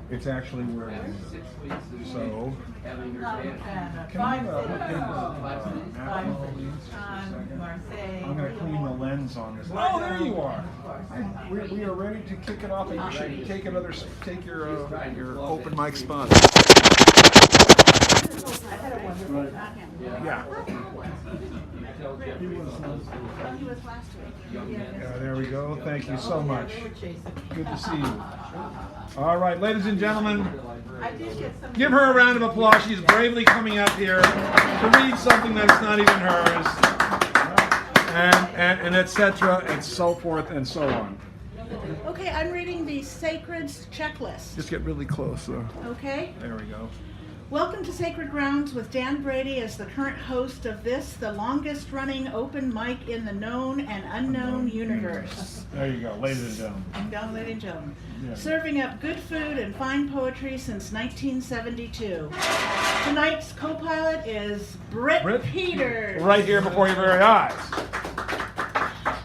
It's actually where it is. So, can you look I'm going to clean the lens on this. Oh, there you are. We are ready to kick it off, and you should take your open mic spot. Yeah. Yeah, there we go. Thank you so much. Good to see you. All right, ladies and gentlemen, give her a round of applause. She's bravely coming up here to read something that's not even hers, and etc., and so forth and so on. Okay, I'm reading the Sacred Checklist. Just get really close. Okay. There we go. Welcome to Sacred Grounds with Dan Brady as the current host of this, the longest running open mic in the known and unknown universe. There you go, ladies and gentlemen. Ladies and gentlemen. Yeah. Serving up good food and fine poetry since 1972. Tonight's co-pilot is Britt Peters. Right here before your very eyes.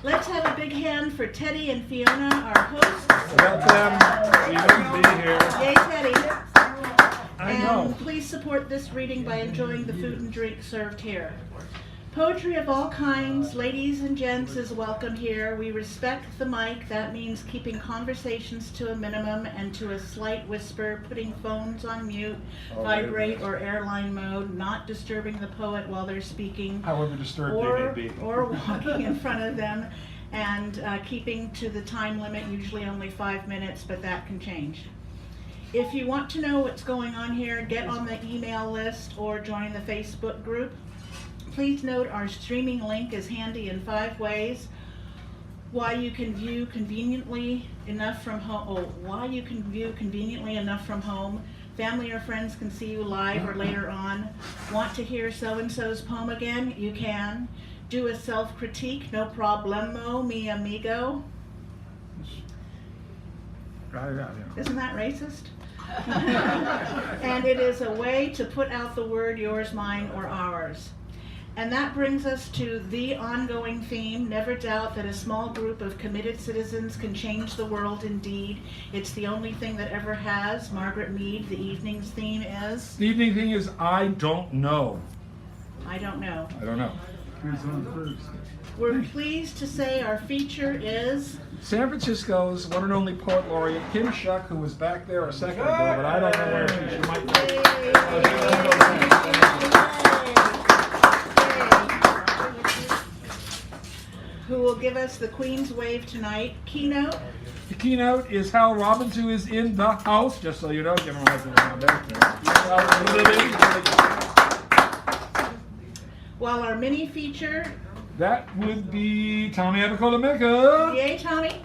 Let's have a big hand for Teddy and Fiona, our hosts. Let them even be here. Yay, Teddy. I know. And please support this reading by enjoying the food and drink served here. Poetry of all kinds, ladies and gents, is welcome here. We respect the mic. That means keeping conversations to a minimum and to a slight whisper, putting phones on mute, vibrate or airline mode, not disturbing the poet while they're speaking. However disturbed they may be. Or walking in front of them, and keeping to the time limit, usually only 5 minutes, but that can change. If you want to know what's going on here, get on the email list or join the Facebook group. Please note our streaming link is handy in 5 ways. Why you can view conveniently enough from home. Family or friends can see you live or later on. Want to hear so-and-so's poem again? You can. Do a self-critique, no problemo, mi amigo. Isn't that racist? And it is a way to put out the word yours, mine, or ours. And that brings us to the ongoing theme. Never doubt that a small group of committed citizens can change the world indeed. It's the only thing that ever has. Margaret Mead, the evening's theme is? The evening thing is I don't know. I don't know. I don't know. We're pleased to say our feature is San Francisco's one and only poet laureate, Kim Shuck, who was back there a second ago, but I don't know where she might be. Who will give us the Queen's Wave tonight. Keynote. The keynote is Hal Robbins, who is in the house, just so you know. Give him a husband around there. While our mini feature. That would be Tommy Abacola-Mecca. Yay, Tommy.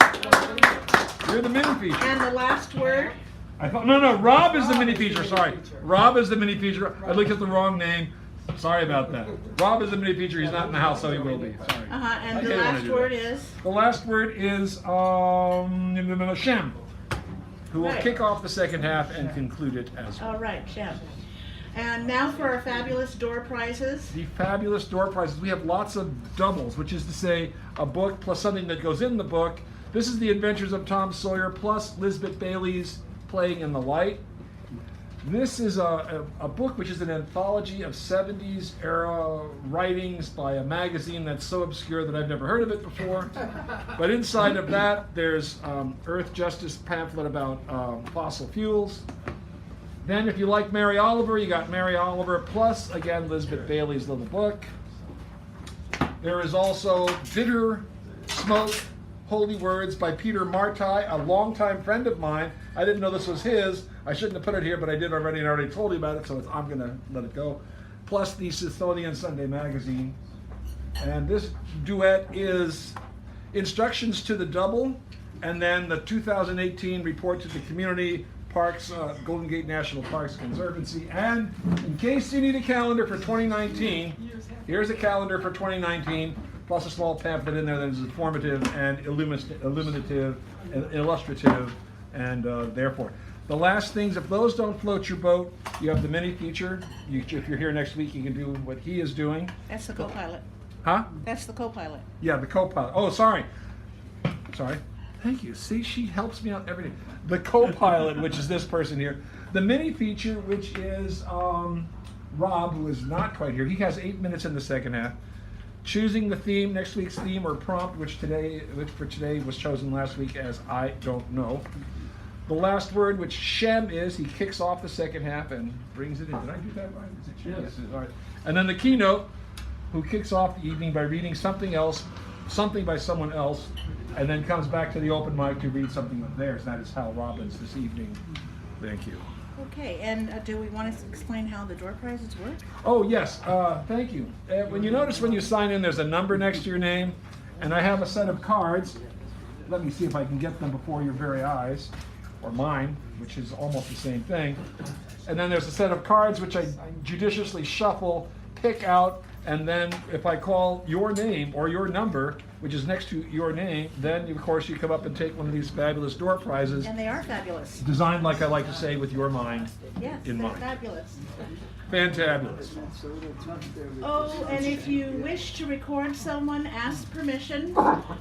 You're the mini feature. And the last word. No, Rob is the mini feature, sorry. Rob is the mini feature. I looked at the wrong name. Sorry about that. Rob is the mini feature. He's not in the house, so he will be. Sorry. And the last word is? The last word is Shem, who will kick off the second half and conclude it as well. All right, Shem. And now for our fabulous door prizes. The fabulous door prizes. We have lots of doubles, which is to say a book plus something that goes in the book. This is The Adventures of Tom Sawyer plus Lisbeth Bailey's Playing in the Light. This is a book which is an anthology of 70s era writings by a magazine that's so obscure that I've never heard of it before. But inside of that, there's Earth Justice pamphlet about fossil fuels. Then if you like Mary Oliver, you got Mary Oliver plus, again, Lisbeth Bailey's little book. There is also Bitter Smoke, Holy Words by Peter Martai, a longtime friend of mine. I didn't know this was his. I shouldn't have put it here, but I did already and already told you about it, so I'm going to let it go. Plus the Smithsonian Sunday Magazine. And this duet is Instructions to the Double, and then the 2018 report to the Community Parks, Golden Gate National Parks Conservancy. And in case you need a calendar for 2019, here's a calendar for 2019, plus a small pamphlet in there that is informative and illuminative, and illustrative, and therefore. The last things, if those don't float your boat, you have the mini feature. If you're here next week, you can do what he is doing. That's the co-pilot. Huh? That's the co-pilot. Yeah, the co-pilot. Oh, sorry. Thank you. See, she helps me out every day. The co-pilot, which is this person here. The mini feature, which is Rob, who is not quite here. He has 8 minutes in the second half. Choosing the theme, next week's theme or prompt, which for today was chosen last week as I don't know. The last word, which Shem is, he kicks off the second half and brings it in. Did I do that right? Is it Shem? Yes. All right. And then the keynote, who kicks off the evening by reading something else, something by someone else, and then comes back to the open mic to read something of theirs. That is Hal Robbins this evening. Thank you. Okay, and do we want to explain how the door prizes work? Oh, yes, thank you. When you notice when you sign in, there's a number next to your name, and I have a set of cards. Let me see if I can get them before your very eyes, or mine, which is almost the same thing. And then there's a set of cards which I judiciously shuffle, pick out, and then if I call your name or your number, which is next to your name, then of course you come up and take one of these fabulous door prizes, And they are fabulous. designed, like I like to say, with your mind Yes, in they're mind. fabulous. Fantabulous. Oh, and if you wish to record someone, ask permission.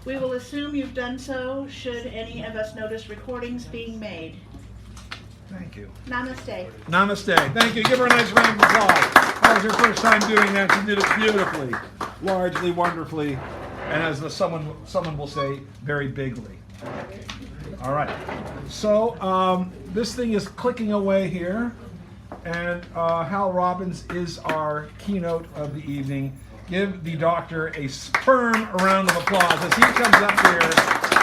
We will assume you've done so should any of us notice recordings being made. Thank you. Namaste. Namaste. Thank you. Give her a nice round of applause. That was her first time doing that. She did it beautifully, largely, wonderfully, and as someone will say, very bigly. All right. So this thing is clicking away here, and Hal Robbins is our keynote of the evening. Give the doctor a firm round of applause as he comes up here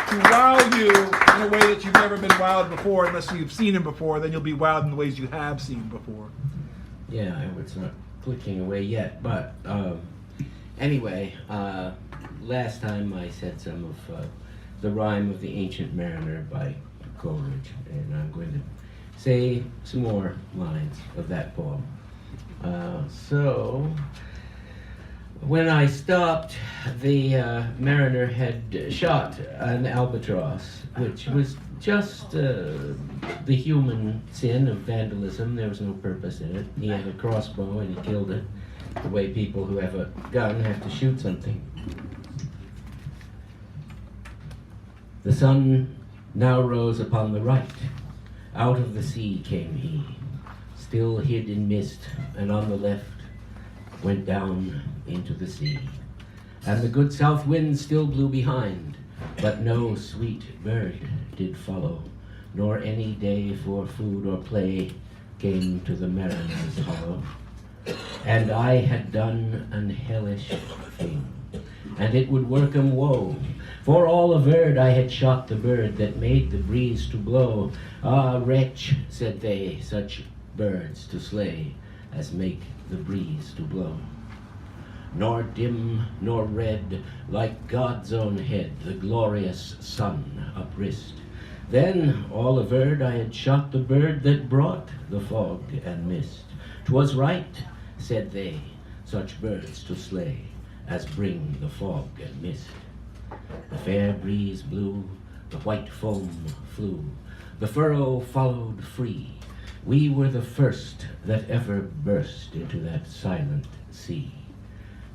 to wow you in a way that you've never been wowed before, unless you've seen him before. Then you'll be wowed in the ways you have seen before. Yeah, it's not clicking away yet, but anyway, last time I said some of the rhyme of the Ancient Mariner by Coleridge, and I'm going to say some more lines of that poem. So, when I stopped, the mariner had shot an albatross, which was just the human sin of vandalism. There was no purpose in it. He had a crossbow and he killed it, the way people who have a gun have to shoot something. The sun now rose upon the right. Out of the sea came he, still hid in mist, and on the left went down into the sea. And the good south wind still blew behind, but no sweet bird did follow, nor any day for food or play came to the mariner's hollow. And I had done an hellish thing, and it would work 'em woe, for all averred I had shot the bird that made the breeze to blow. Ah, wretch, said they, such birds to slay as make the breeze to blow. Nor dim nor red, like God's own head, the glorious sun uprist. Then all averred I had shot the bird that brought the fog and mist. 'Twas right, said they, such birds to slay as bring the fog and mist. The fair breeze blew, the white foam flew, the furrow followed free. We were the first that ever burst into that silent sea.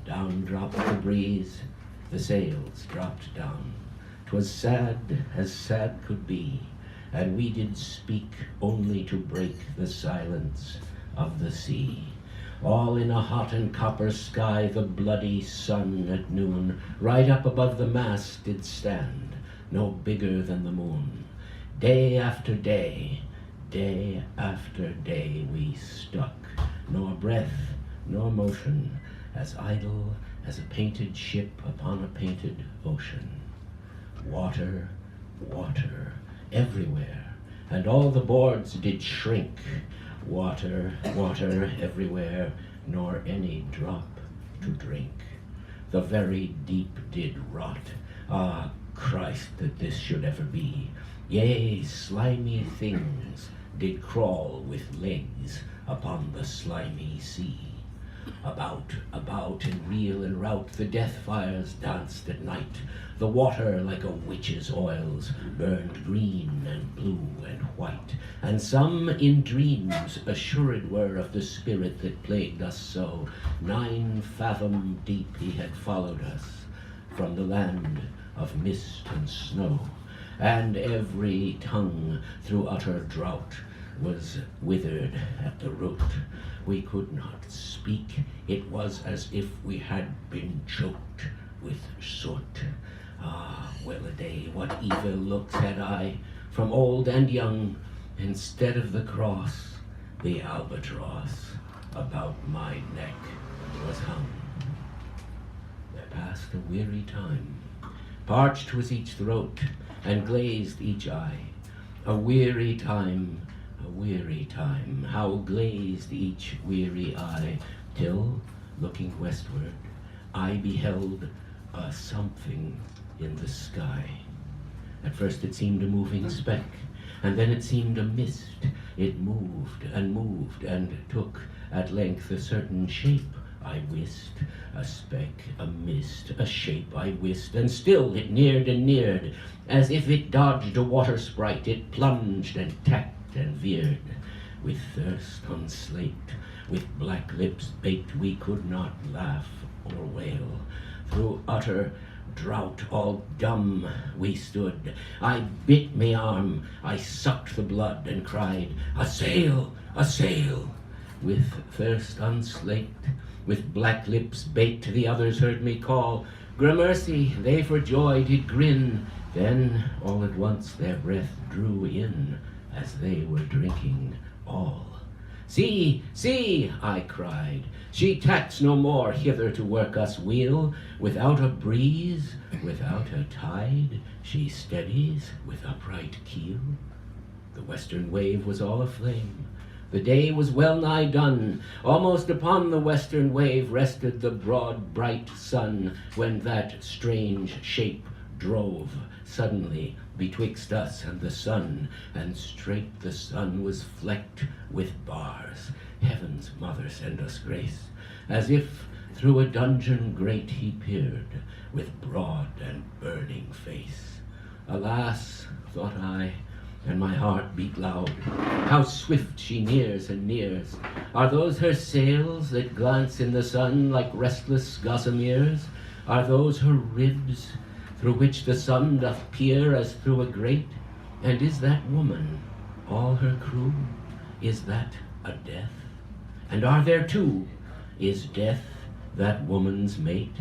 Down dropped the breeze, the sails dropped down. 'Twas sad as sad could be, and we did speak only to break the silence of the sea. All in a hot and copper sky, the bloody sun at noon, right up above the mast did stand, no bigger than the moon. Day after day we stuck, nor breath nor motion, as idle as a painted ship upon a painted ocean. Water, water, everywhere, and all the boards did shrink. Water, water, everywhere, nor any drop to drink. The very deep did rot. Ah, Christ, that this should ever be. Yea, slimy things did crawl with legs upon the slimy sea. About, in reel and rout, the death fires danced at night. The water, like a witch's oils, burned green and blue and white. And some in dreams assured were of the spirit that plagued us so. 9 fathom deep he had followed us from the land of mist and snow. and every tongue through utter drought was withered at the root. We could not speak. It was as if we had been choked with soot. Ah, well a day, what evil looks had I from old and young. Instead of the cross, the albatross about my neck was hung. There passed a weary time. Parched was each throat, and glazed each eye. A weary time, how glazed each weary eye, till, looking westward, I beheld a something in the sky. At first it seemed a moving speck, and then it seemed a mist. It moved, and took at length a certain shape, I wist. A speck, a mist, a shape I wist, and still it neared and neared. As if it dodged a water sprite, it plunged and tacked and veered. With thirst unslaked, with black lips baked, we could not laugh or wail. Through utter drought, all dumb we stood. I bit me arm, I sucked the blood, and cried, "A sail, a sail!" With thirst unslaked, with black lips baked, the others heard me call. Gramercy, they for joy did grin. Then all at once their breath drew in, as they were drinking all. "See, see," I cried, "she tacks no more hither to work us weal. Without a breeze, without a tide, she steadies with upright keel." The western wave was all aflame. The day was well nigh done. Almost upon the western wave rested the broad, bright sun, when that strange shape drove suddenly betwixt us and the sun, and straight the sun was flecked with bars. Heaven's mother send us grace, as if through a dungeon grate he peered, with broad and burning face. Alas, thought I, and my heart beat loud, how swift she nears and nears. Are those her sails that glance in the sun like restless gossameres? Are those her ribs through which the sun doth peer as through a grate? And is that woman all her crew? Is that a death? And are there two? Is death that woman's mate?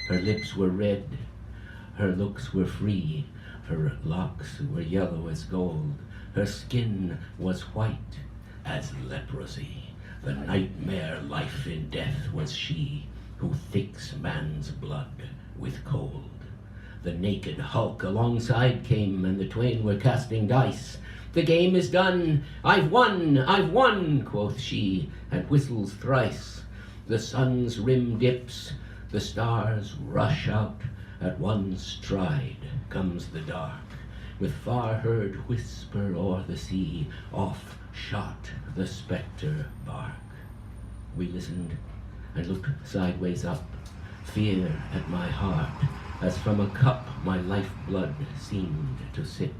Her lips were red, her looks were free, her locks were yellow as gold, her skin was white as leprosy. The nightmare life in death was she, who thicks man's blood with cold. The naked hulk alongside came, and the twain were casting dice. "The game is done, I've won," quoth she, and whistles thrice. The sun's rim dips, the stars rush out, at one stride comes the dark. With far-heard whisper o'er the sea, off shot the spectre bark. We listened and looked sideways up, fear at my heart, as from a cup my life-blood seemed to sip.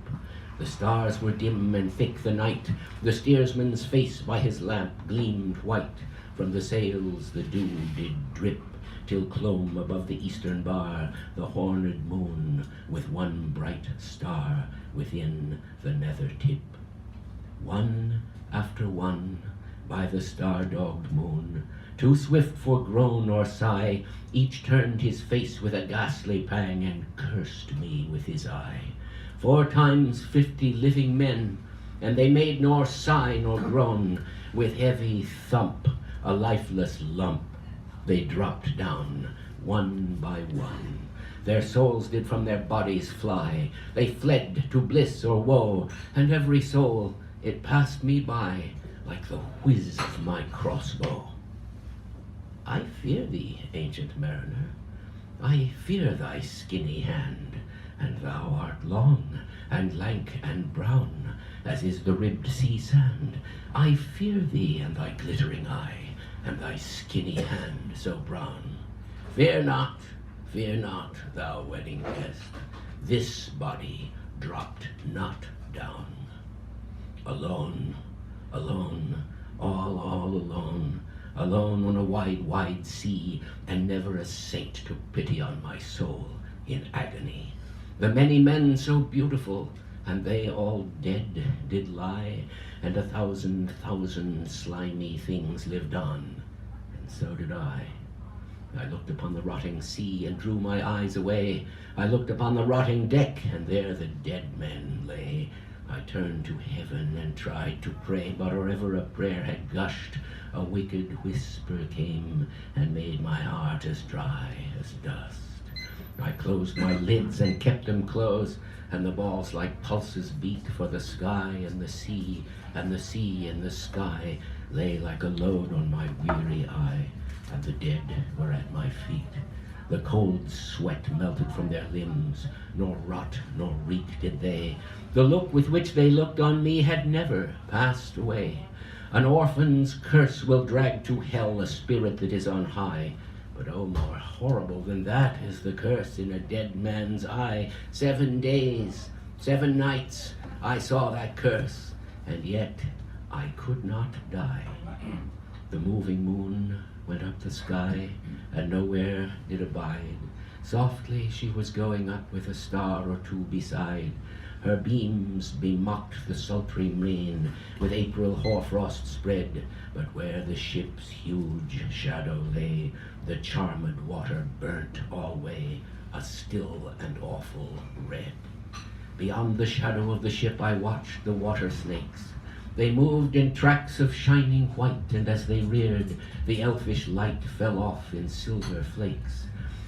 The stars were dim and thick the night, the steersman's face by his lamp gleamed white. From the sails the dew did drip, till clomb above the eastern bar the horned moon, with one bright star within the nether tip. One after one, by the star-dogged moon, too swift for groan or sigh, each turned his face with a ghastly pang, and cursed me with his eye. 4 times 50 living men, and they made nor sigh nor groan. With heavy thump, a lifeless lump, they dropped down, one by one. Their souls did from their bodies fly. They fled to bliss or woe, and every soul, it passed me by like the whiz of my crossbow. I fear thee, ancient mariner, I fear thy skinny hand, and thou art long, and lank, and brown, as is the ribbed sea sand. I fear thee, and thy glittering eye, and thy skinny hand so brown. Fear not, thou wedding guest, this body dropped not down. Alone, alone, all alone, alone on a wide, wide sea, and never a saint took pity on my soul in agony. The many men so beautiful, and they all dead did lie, and 1,000 slimy things lived on, and so did I. I looked upon the rotting sea and drew my eyes away. I looked upon the rotting deck, and there the dead men lay. I turned to heaven and tried to pray, but or ever a prayer had gushed, a wicked whisper came and made my heart as dry as dust. I closed my lids and kept them closed, and the balls like pulses beat, for the sky and the sea, and the sea and the sky lay like a load on my weary eye, and the dead were at my feet. The cold sweat melted from their limbs, nor rot nor reek did they. The look with which they looked on me had never passed away. An orphan's curse will drag to hell a spirit that is on high, but oh, more horrible than that is the curse in a dead man's eye. 7 days, 7 nights, I saw that curse, and yet I could not die. The moving moon went up the sky, and nowhere did abide. Softly she was going up with a star or two beside. Her beams bemocked the sultry main, with April hoarfrost spread, but where the ship's huge shadow lay, the charmed water burnt alway, a still and awful red. Beyond the shadow of the ship I watched the water snakes. They moved in tracks of shining white, and as they reared, the elfish light fell off in silver flakes.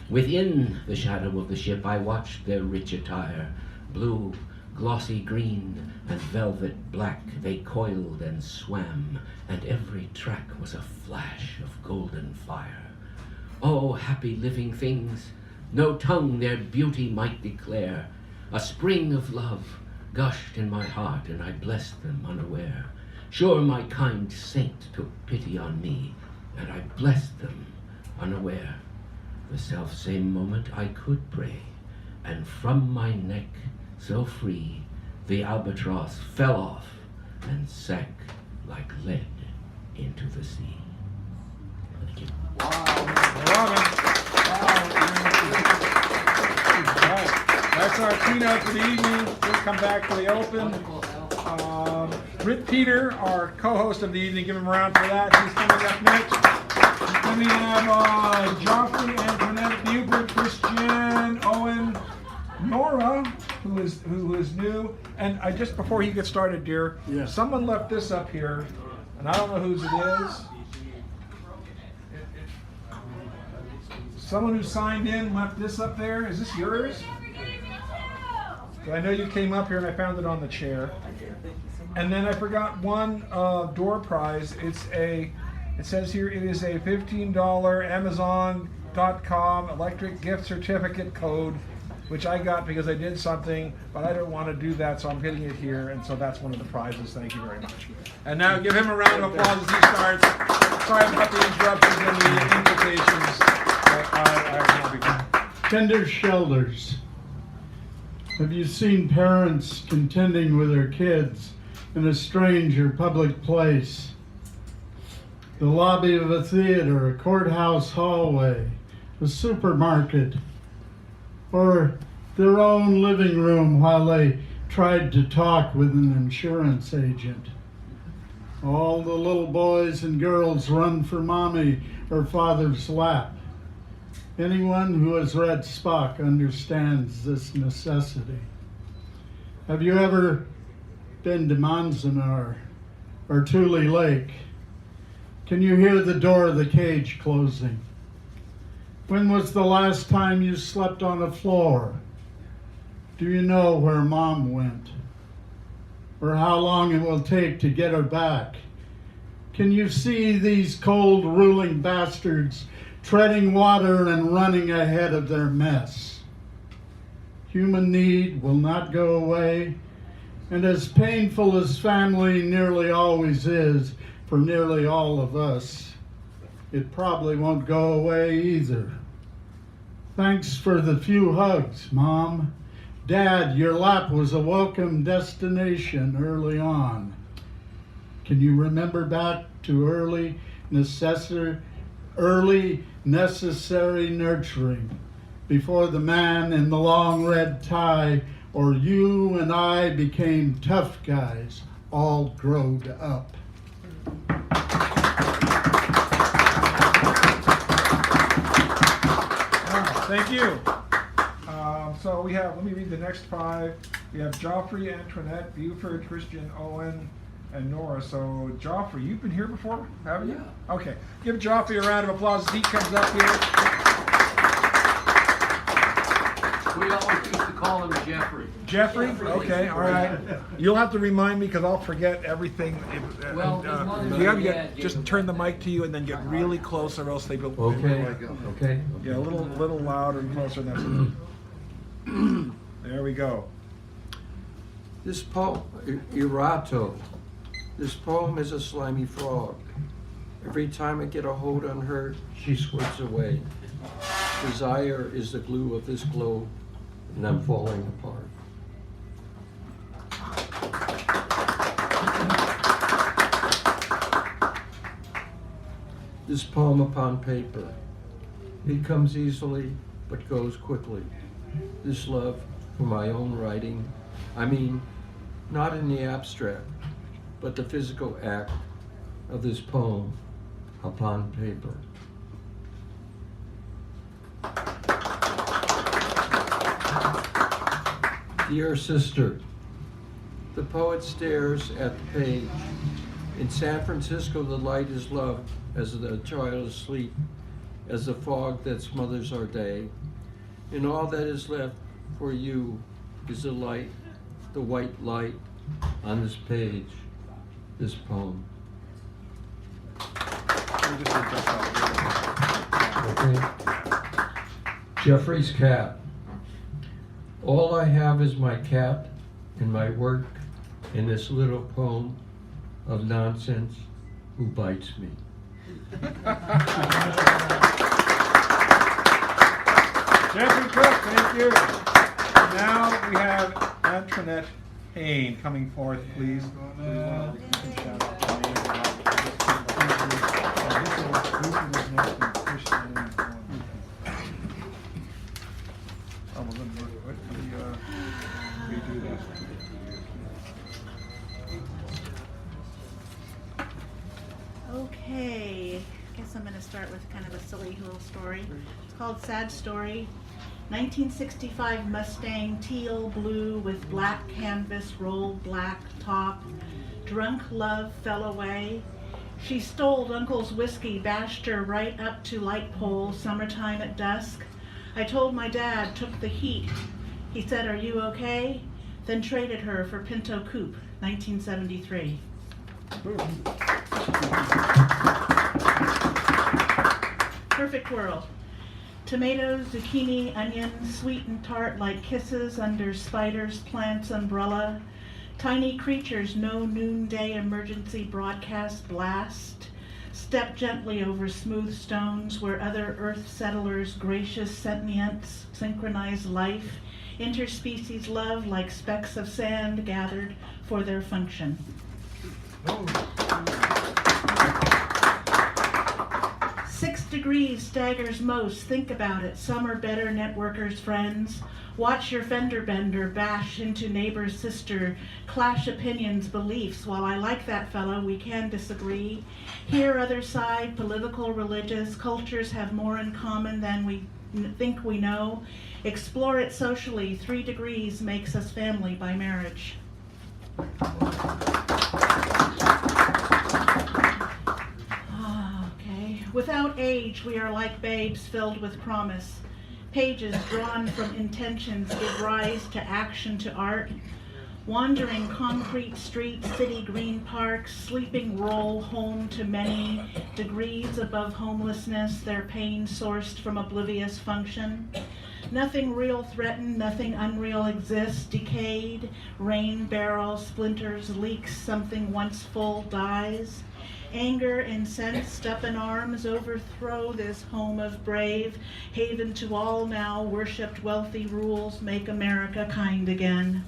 Within the shadow of the ship I watched their rich attire. Blue, glossy green, and velvet black, they coiled and swam, and every track was a flash of golden fire. Oh, happy living things, no tongue their beauty might declare. A spring of love gushed in my heart, and I blessed them unaware. Sure my kind saint took pity on me, and I blessed them unaware. The self-same moment I could pray, and from my neck so free, the albatross fell off and sank like lead into the sea. Thank you. That's our keynote for the evening. We'll come back to the open. Britt Peter, our co-host of the evening, give him a round for that. He's coming up next. Then we have Joffrey, Antoinette, Buford, Christian, Owen, Nora, who is new. And I just before he gets started, dear, someone left this up here, and I don't know whose it is. Someone who signed in left this up there. Is this yours? I know you came up here and I found it on the chair. And then I forgot one door prize. It says here it is a $15 Amazon.com electric gift certificate code, which I got because I did something, but I don't want to do that, so I'm getting it here, and so that's one of the prizes. Thank you very much. And now give him a round of applause as he starts. Sorry about the interruptions and the implications. Tender shelters. Have you seen parents contending with their kids in a strange or public place? The lobby of a theater, a courthouse hallway, a supermarket, or their own living room while they tried to talk with an insurance agent. All the little boys and girls run for mommy or father's lap. Anyone who has read Spock understands this necessity. Have you ever been to Manzanar or Tule Lake? Can you hear the door of the cage closing? When was the last time you slept on a floor? Do you know where mom went? Or how long it will take to get her back? Can you see these cold ruling bastards treading water and running ahead of their mess? Human need will not go away, and as painful as family nearly always is for nearly all of us, it probably won't go away either. Thanks for the few hugs, Mom. Dad, your lap was a welcome destination early on. Can you remember back to early necessary nurturing, before the man in the long red tie, or you and I became tough guys, all growed up. Thank you. So we have, let me read the next 5. We have Joffrey, Antoinette, Buford, Christian, Owen, and Nora. So Joffrey, you've been here before, haven't you? Yeah. Okay. Give Joffrey a round of applause as he comes up here. We always used to call him Jeffrey. Jeffrey? Okay, all right. You'll have to remind me because I'll forget everything. Well, as long as you have to my get, dad just gave turn the mic to you and then get really close or else they will. Okay. Yeah, a little louder and closer. That's there we go. This poem, Erato, this poem is a slimy frog. Every time I get a hold on her, she squirts away. Desire is the glue of this globe, and I'm falling apart. This poem upon paper, it comes easily, but goes quickly. This love for my own writing, I mean, not in the abstract, but the physical act of this poem upon paper. Dear sister, the poet stares at the page. In San Francisco, the light is loved as the child is asleep, as the fog that smothers our day. And all that is left for you is the light, the white light on this page, this poem. Okay. Jeffrey's cat. All I have is my cat and my work and this little poem of nonsense who bites me. Jeffrey Cook, thank you. Now we have Antoinette Payne coming forth, please. Okay, guess I'm going to start with kind of a silly little story. It's called Sad Story. 1965 Mustang, teal blue with black canvas, rolled black top. Drunk love fell away. She stole Uncle's whiskey, bashed her right up to light pole, summertime at dusk. I told my dad, took the heat. He said, "Are you okay?" Then traded her for Pinto Coupe, 1973. Perfect world. Tomatoes, zucchini, onions, sweet and tart like kisses under spider's plant's umbrella. Tiny creatures, no noonday emergency broadcast blast. Step gently over smooth stones where other earth settlers' gracious sentience synchronize life. Interspecies love like specks of sand gathered for their function. 6 degrees staggers most, think about it. Some are better networkers, friends. Watch your fender bender bash into neighbor's sister, clash opinions, beliefs. While I like that fellow, we can disagree. Here, other side, political, religious, cultures have more in common than we think we know. Explore it socially. 3 degrees makes us family by marriage. Without age, we are like babes filled with promise. Pages drawn from intentions give rise to action, to art. Wandering concrete streets, city green parks, sleeping roll home to many, degrees above homelessness, their pain sourced from oblivious function. Nothing real threatened, nothing unreal exists, decayed, rain barrel, splinters, leaks, something once full dies. Anger, incensed, up in arms, overthrow this home of brave, haven to all now, worshipped wealthy rules, make America kind again.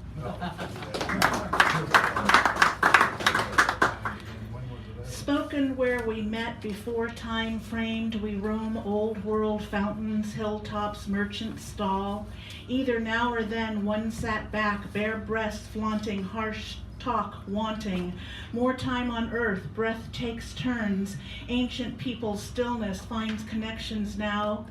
Spoke broken where we met before time framed, we roam old world fountains, hilltops, merchant stall. Either now or then one sat back, bare breast flaunting, harsh talk wanting. More time on earth, breath takes turns. Ancient people's stillness finds connections now.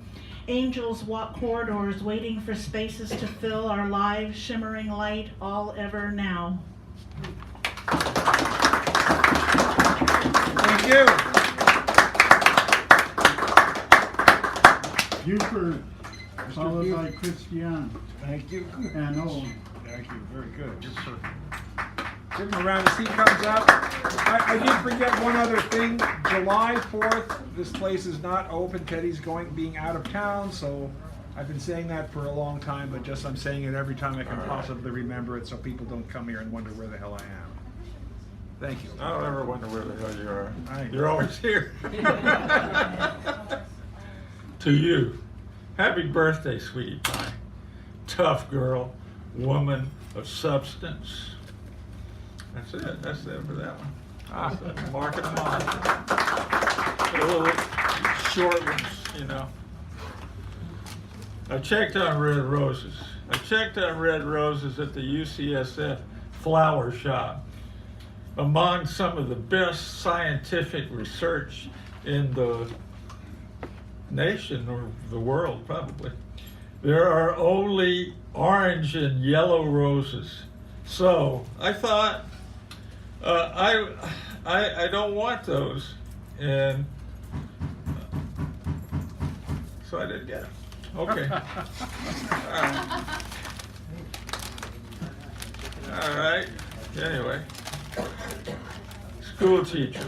Angels walk corridors, waiting for spaces to fill our lives, shimmering light all ever now. Thank you. Buford, followed by Christian Thank you. and Owen. Thank you. Very good. Yes, sir. Give him a round as he comes up. I did forget one other thing. July 4th, this place is not open. Teddy's being out of town, so I've been saying that for a long time, but just I'm saying it every time I can possibly remember it so people don't come here and wonder where the hell I am. Thank you. I don't ever wonder where the hell you are. I- You're always here. To you, happy birthday, sweetie pie. Tough girl, woman of substance. That's it. That's it for that one. Awesome. Mark it off. The little short ones, you know. I checked on red roses. I checked on red roses at the UCSF flower shop. Among some of the best scientific research in the nation or the world, probably. There are only orange and yellow roses. So I thought, I don't want those, and so I didn't get them. Okay. All right. Anyway, school teachers.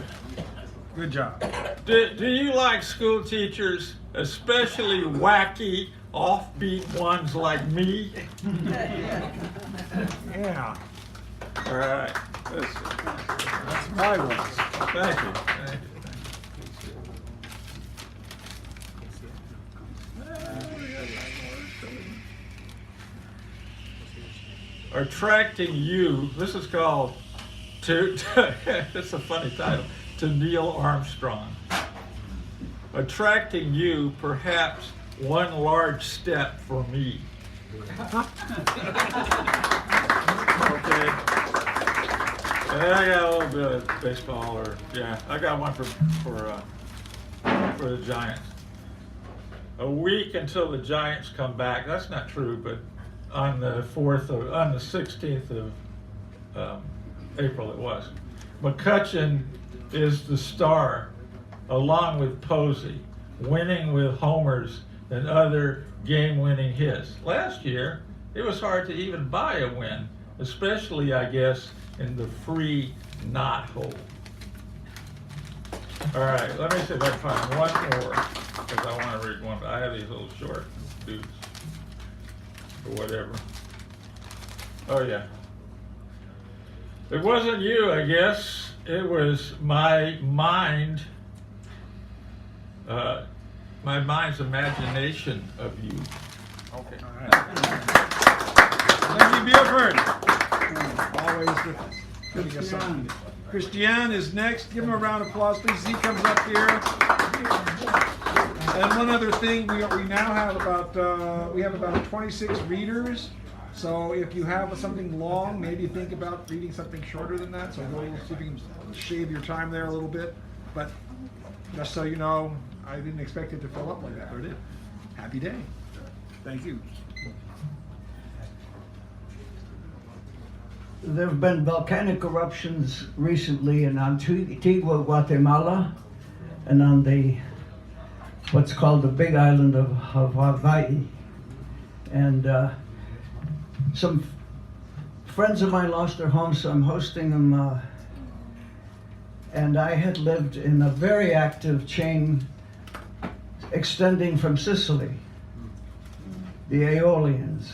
Good job. Do you like school teachers, especially wacky, offbeat ones like me? Yeah. All right. That's my ones. Thank you. Thank you. Attracting you, this is called it's a funny title, to Neil Armstrong. Attracting you, perhaps one large step for me. Okay. And I got a little bit of baseball, or yeah, I got one for the Giants. A week until the Giants come back. That's not true, but on the 16th of April it was. McCutcheon is the star, along with Posey, winning with homers and other game-winning hits. Last year, it was hard to even buy a win, especially, I guess, in the free knot hole. All right, let me see if I can find one more, because I want to read one. I have these little short dudes, or whatever. Oh, yeah. It wasn't you, I guess. It was my mind, my mind's imagination of you. Okay. All right. Thank you, Buford. Always giving us something. Christian is next. Give him a round of applause, please. He comes up here. And one other thing, we now have about 26 readers. So if you have something long, maybe think about reading something shorter than that. So go see if you can shave your time there a little bit. But just so you know, I didn't expect it to fill up like that, but it did. Happy day. Thank you. There have been volcanic eruptions recently in Antigua, Guatemala, and on what's called the Big Island of Hawaii. And some friends of mine lost their homes, so I'm hosting them. And I had lived in a very active chain extending from Sicily, the Aeolians.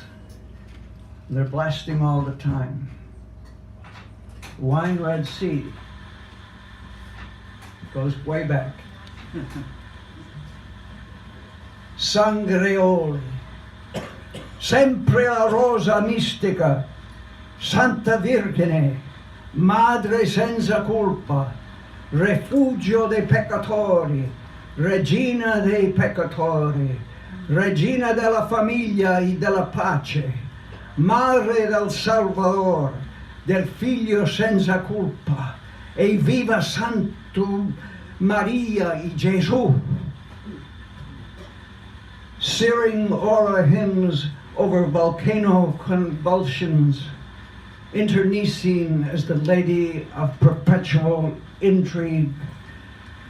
And they're blasting all the time. Wine Red Sea goes way back. Sangreoli, sempre la rosa mistica, Santa Vergine, Madre senza colpa, refugio dei peccatori, regina dei peccatori, regina della famiglia e della pace, madre del Salvador, del figlio senza colpa, e viva Santo Maria e Gesù. Searing aura hymns over volcano convulsions, internecine as the Lady of Perpetual Intrigue,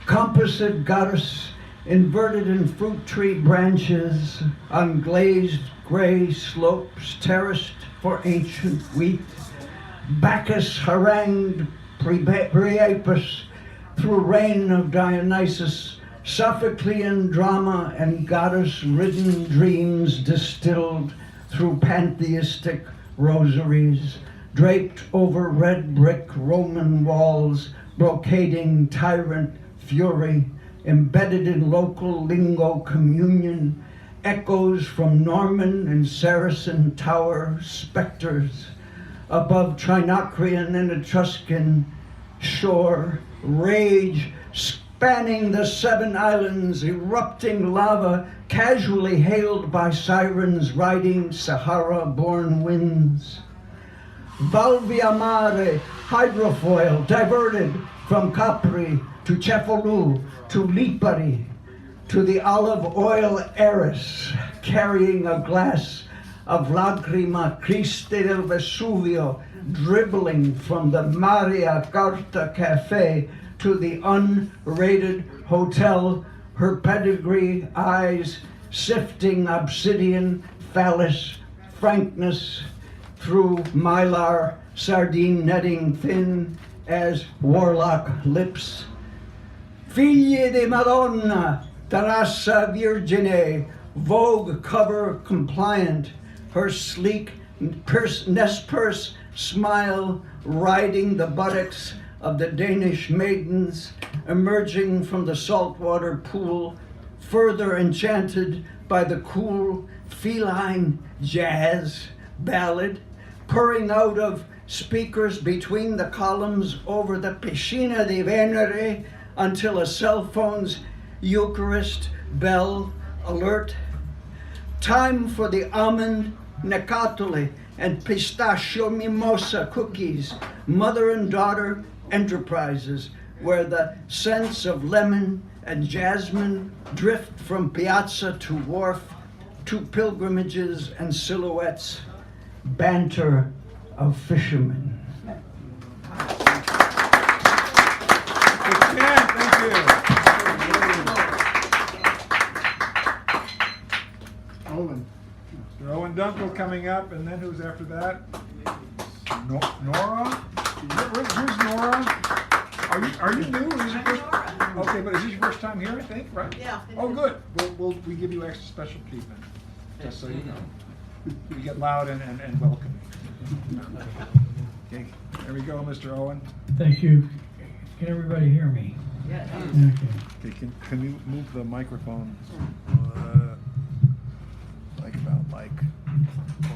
composite goddess inverted in fruit tree branches on glazed gray slopes terraced for ancient wheat, Bacchus harangued Priapus through reign of Dionysus, Sophoclean drama and goddess-ridden dreams distilled through pantheistic rosaries, draped over red brick Roman walls, brocading tyrant fury, embedded in local lingo communion, echoes from Norman and Saracen tower specters, above Trinocrian and Etruscan shore, rage spanning the 7 islands, erupting lava, casually hailed by sirens riding Sahara-born winds. Valvia Mare, hydrofoil, diverted from Capri to Cefalù to Lipari, to the olive oil heiress, carrying a glass of Lacrima Christe del Vesuvio, dribbling from the Maria Carta Cafe to the unrated hotel, her pedigree eyes sifting obsidian phallus frankness through mylar sardine netting thin as warlock lips. Figlie di Madonna, Terrassa Virgine, Vogue cover compliant, her sleek nest purse smile riding the buttocks of the Danish maidens emerging from the saltwater pool, further enchanted by the cool feline jazz ballad purring out of speakers between the columns over the Piscina di Venere until a cell phone's Eucharist bell alert. Time for the almond necatole and pistachio mimosa cookies, mother and daughter enterprises where the scents of lemon and jasmine drift from piazza to wharf, to pilgrimages and silhouettes, banter of fishermen. Thank you. Owen. Mr. Owen Dunkel coming up, and then who's after that? Nora? Who's Nora? Are you new? Is it first? Okay, but is this your first time here, I think, right? Yeah. Oh, good. We give you extra special treatment, just so you know. We get loud and welcoming. Okay, there we go, Mr. Owen. Thank you. Can everybody hear me? Yes. Okay. Okay, can you move the microphone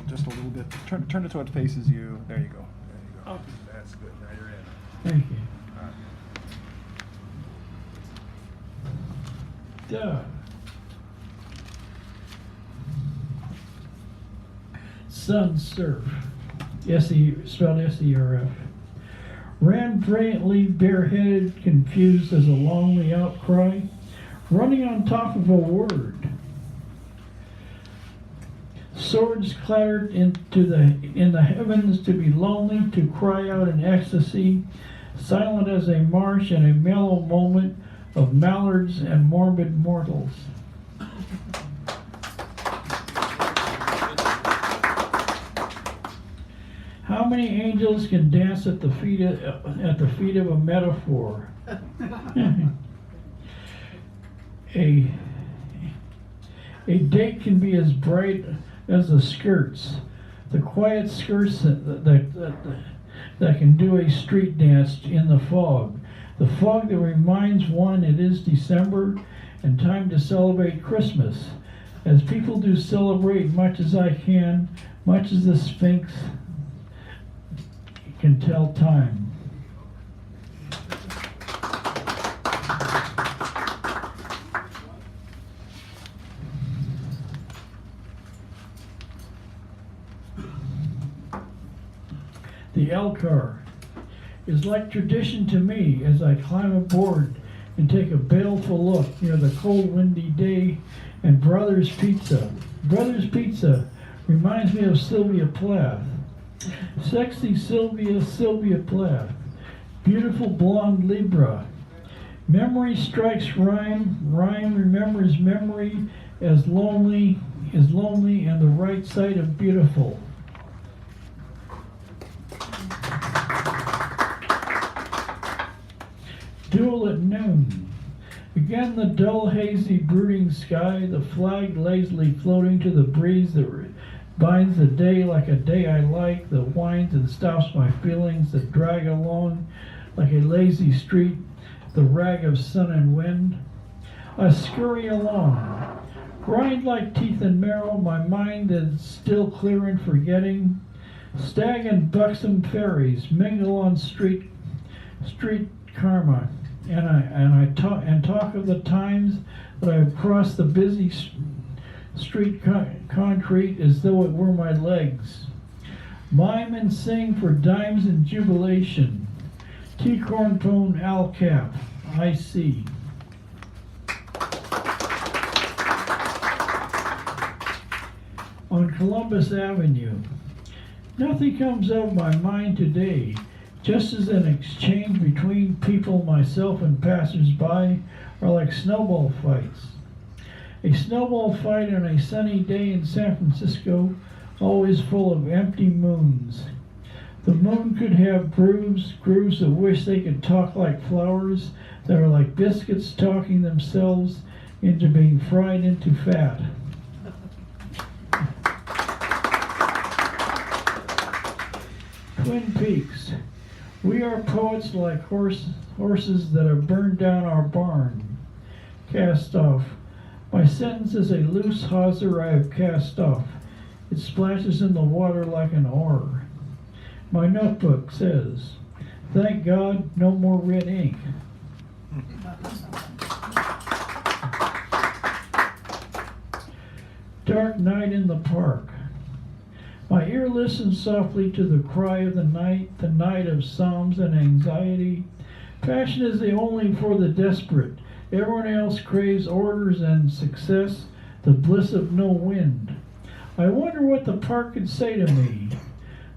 just a little bit? Turn it so it faces you. There you go. Oh. That's good. Now you're in. Thank you. All right. Duh. Sun surf. Spelled S-E-R-F. Ran valiantly, bareheaded, confused as a lonely outcry, running on top of a word. Swords clattered in the heavens to be lonely, to cry out in ecstasy, silent as a marsh and a mellow moment of mallards and morbid mortals. How many angels can dance at the feet of a metaphor? A date can be as bright as the skirts, the quiet skirts that can do a street dance in the fog that reminds one it is December and time to celebrate Christmas, as people do celebrate much as I can, much as the Sphinx can tell time. the L car is like tradition to me as I climb aboard and take a baleful look near the cold windy day and Brothers Pizza. Brothers Pizza reminds me of Sylvia Plath. Sexy Sylvia Plath. Beautiful blonde Libra. Memory strikes rhyme remembers memory as lonely and the right side of beautiful. Duel at noon. Again the dull, hazy, brooding sky, the flag lazily floating to the breeze that binds the day like a day I like, that winds and stops my feelings, that drag along like a lazy street, the rag of sun and wind. I scurry along, grind like teeth and marrow, my mind is still clear and forgetting. Stag and buxom fairies mingle on street karma, and talk of the times that I've crossed the busy street concrete as though it were my legs. Mime and sing for dimes and jubilation. T-corn tone al cap, I see. On Columbus Avenue, nothing comes out of my mind today, just as an exchange between people, myself, and passers-by are like snowball fights. A snowball fight on a sunny day in San Francisco, always full of empty moons. The moon could have grooves that wish they could talk like flowers, that are like biscuits talking themselves into being fried into fat. Twin Peaks. We are poets like horses that have burned down our barn. Cast off. My sentence is a loose hawser I have cast off. It splashes in the water like an oar. My notebook says, thank God, no more red ink. Dark night in the park. My ear listens softly to the cry of the night of psalms and anxiety. Passion is the only for the desperate. Everyone else craves orders and success, the bliss of no wind. I wonder what the park could say to me.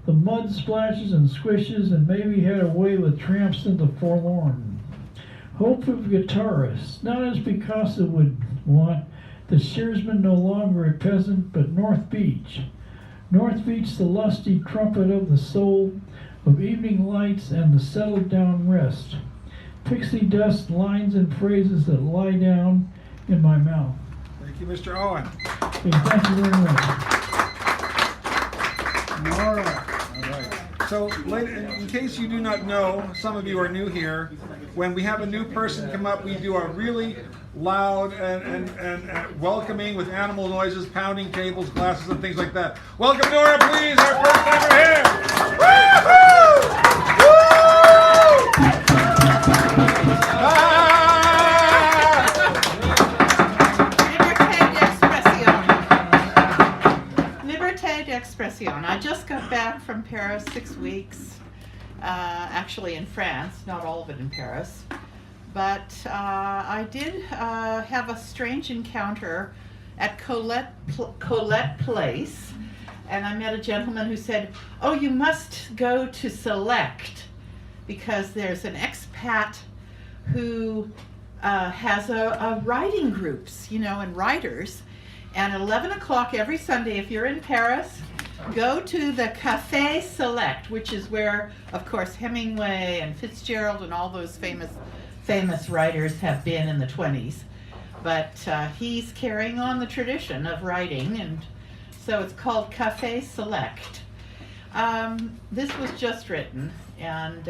The mud splashes and squishes and maybe had a way with tramps and the forlorn. Hope of guitarists, not as Picasso would want, the shearsman no longer a peasant, but North Beach. North Beach, the lusty trumpet of the soul, of evening lights and the settled down rest. Pixie dust lines and phrases that lie down in my mouth. Thank you, Mr. Owen. Okay, thank you very much. All right. So, in case you do not know, some of you are new here, when we have a new person come up, we do a really loud and welcoming with animal noises, pounding tables, glasses, and things like that. Welcome Nora, please, our first timer here. Woo-hoo! Liberté d'expression. I just got back from Paris 6 weeks, actually in France, not all of it in Paris. But I did have a strange encounter at Colette Place, and I met a gentleman who said, oh, you must go to Select, because there's an expat who has a writing groups, and writers, and at 11 o'clock every Sunday, if you're in Paris, go to the Café Select, which is where, of course, Hemingway and Fitzgerald and all those famous writers have been in the 20s, but he's carrying on the tradition of writing, and so it's called Café Select. This was just written, and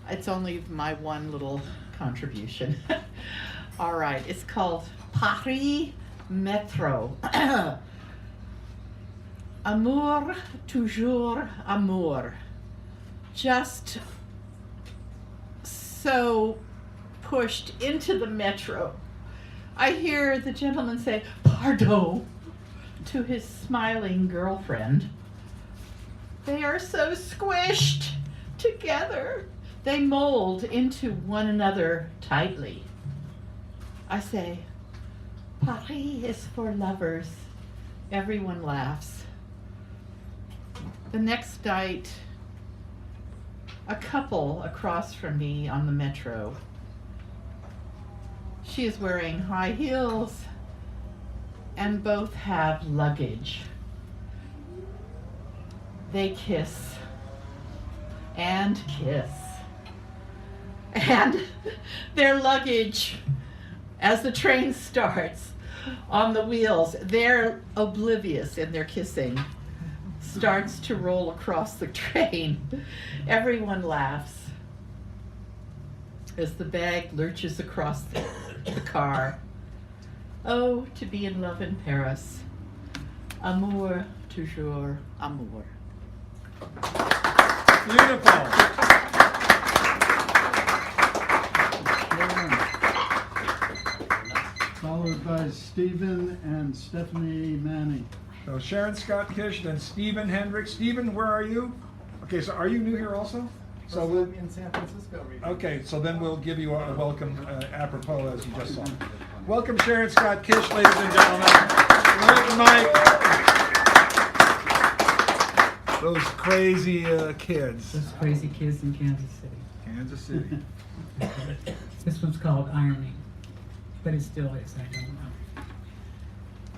it's only my one little contribution. All right, it's called Paris Métro. Amour, toujours amour. Just so pushed into the metro. I hear the gentleman say, pardon, to his smiling girlfriend. They are so squished together. They mold into one another tightly. I say, Paris is for lovers. Everyone laughs. The next night, a couple across from me on the metro. She is wearing high heels and both have luggage. They kiss and kiss. And their luggage, as the train starts on the wheels, they're oblivious in their kissing, starts to roll across the train. Everyone laughs as the bag lurches across the car. Oh, to be in love in Paris. Amour, toujours amour. Beautiful. Followed by Stephen and Stephanie Manning. So Sharon Scott Kish, then Stephen Hendricks. Stephen, where are you? Okay, so are you new here also? So we'll, in San Francisco region. okay, so then we'll give you a welcome apropos as you just saw. Welcome Sharon Scott Kish, ladies and gentlemen. Welcome, Mike. Those crazy kids. Those crazy kids in Kansas City. Kansas City. This one's called ironing, but it still is, I don't know.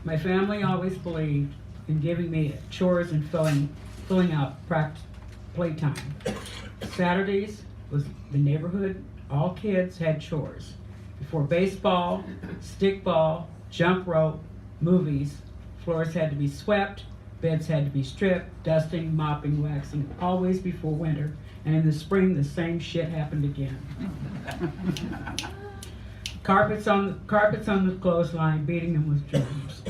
My family always believed in giving me chores and filling out playtime. Saturdays was the neighborhood, all kids had chores. Before baseball, stickball, jump rope, movies, floors had to be swept, beds had to be stripped, dusting, mopping, waxing, always before winter. And in the spring, the same shit happened again. Carpets on the clothesline, beating them with drums.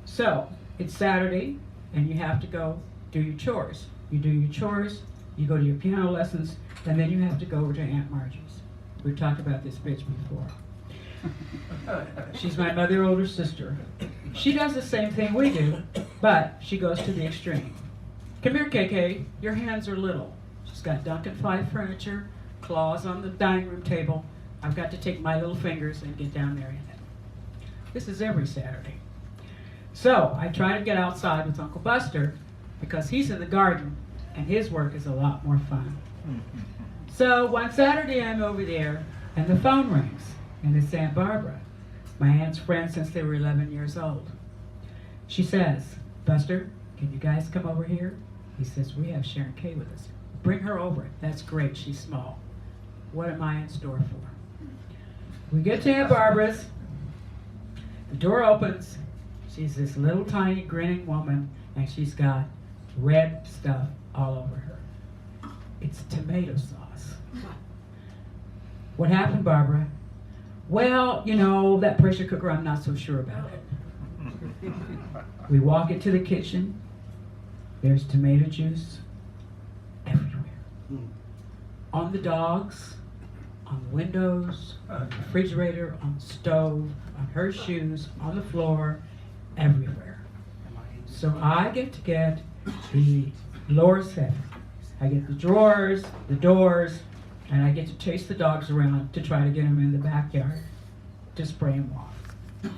So, it's Saturday, and you have to go do your chores. You do your chores, you go to your piano lessons, and then you have to go over to Aunt Margie's. We've talked about this bitch before. She's my mother, older sister. She does the same thing we do, but she goes to the extreme. Come here, KK, your hands are little. She's got Duncan 5 furniture, claws on the dining room table. I've got to take my little fingers and get down there in it. This is every Saturday. So I try to get outside with Uncle Buster because he's in the garden and his work is a lot more fun. So one Saturday I'm over there and the phone rings and it's Aunt Barbara, my aunt's friend since they were 11 years old. She says, Buster, can you guys come over here? He says, we have Sharon Kay with us. Bring her over. That's great, she's small. What am I in store for? We get to Aunt Barbara's, the door opens, she's this little tiny grinning woman and she's got red stuff all over her. It's tomato sauce. What happened, Barbara? Well, you know, that pressure cooker, I'm not so sure about it. We walk into the kitchen, there's tomato juice everywhere. On the dogs, on the windows, on the refrigerator, on the stove, on her shoes, on the floor, everywhere. So I get to get the lower set. I get the drawers, the doors, and I get to chase the dogs around to try to get them in the backyard to spray them off.